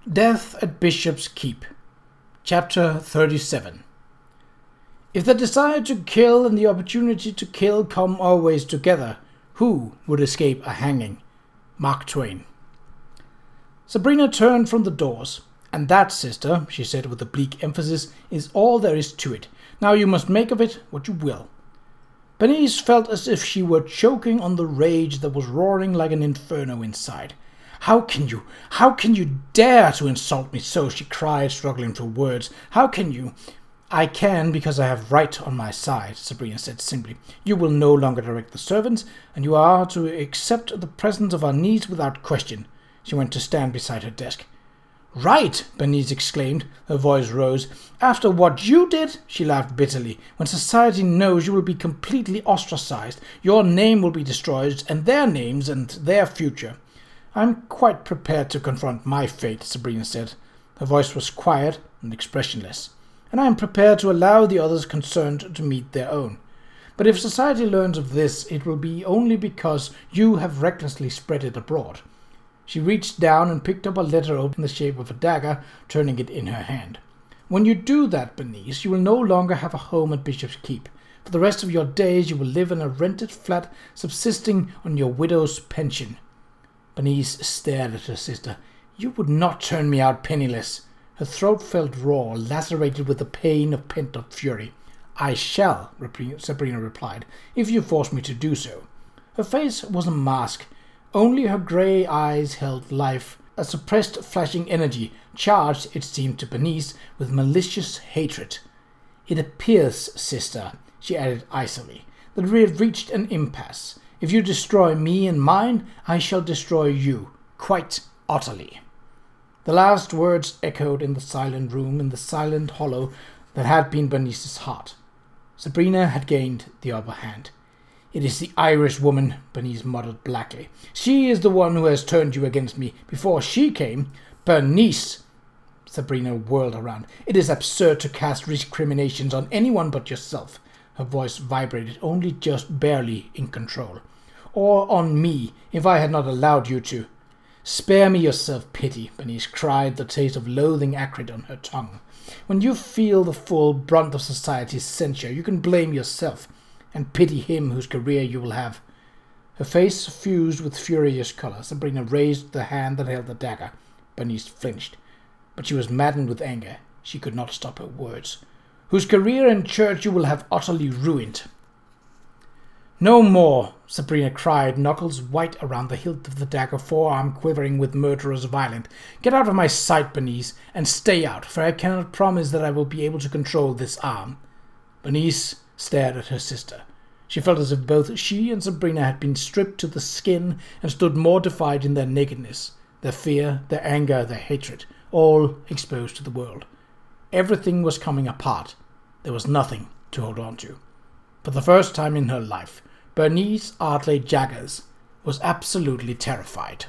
Death at Bishop's Keep. Chapter 37. If the desire to kill and the opportunity to kill come always together, who would escape a hanging? Mark Twain. Sabrina turned from the doors. "And that, sister," she said with a bleak emphasis, "is all there is to it. Now you must make of it what you will." Bernice felt as if she were choking on the rage that was roaring like an inferno inside. How can you dare to insult me so?" she cried, struggling for words. "How can you?" "I can because I have right on my side," Sabrina said simply. "You will no longer direct the servants, and you are to accept the presence of our niece without question." She went to stand beside her desk. "Right!" Bernice exclaimed. Her voice rose. "After what you did?" She laughed bitterly. "When society knows, you will be completely ostracized. Your name will be destroyed, and their names, and their future." "I'm quite prepared to confront my fate," Sabrina said. Her voice was quiet and expressionless. "And I am prepared to allow the others concerned to meet their own. But if society learns of this, it will be only because you have recklessly spread it abroad." She reached down and picked up a letter open in the shape of a dagger, turning it in her hand. "When you do that, Bernice, you will no longer have a home at Bishop's Keep. For the rest of your days you will live in a rented flat, subsisting on your widow's pension." Bernice stared at her sister. "You would not turn me out penniless." Her throat felt raw, lacerated with the pain of pent-up fury. "I shall," Sabrina replied, "if you force me to do so." Her face was a mask. Only her grey eyes held life, a suppressed flashing energy, charged, it seemed to Bernice, with malicious hatred. "It appears, sister," she added icily, "that we have reached an impasse. If you destroy me and mine, I shall destroy you, quite utterly." The last words echoed in the silent room, in the silent hollow that had been Bernice's heart. Sabrina had gained the upper hand. "It is the Irish woman," Bernice muttered blackly. "She is the one who has turned you against me. Before she came—" "Bernice!" Sabrina whirled around. "It is absurd to cast recriminations on anyone but yourself." Her voice vibrated, only just barely in control. "Or on me, if I had not allowed you to." "Spare me your self-pity," Bernice cried, the taste of loathing acrid on her tongue. "When you feel the full brunt of society's censure, you can blame yourself, and pity him whose career you will have." Her face suffused with furious color. Sabrina raised the hand that held the dagger. Bernice flinched, but she was maddened with anger. She could not stop her words. "Whose career and church you will have utterly ruined." "No more!" Sabrina cried, knuckles white around the hilt of the dagger, forearm quivering with murderous violence. "Get out of my sight, Bernice, and stay out, for I cannot promise that I will be able to control this arm." Bernice stared at her sister. She felt as if both she and Sabrina had been stripped to the skin and stood mortified in their nakedness, their fear, their anger, their hatred, all exposed to the world. Everything was coming apart. There was nothing to hold on to. For the first time in her life, Bernice Ardley Jaggers was absolutely terrified.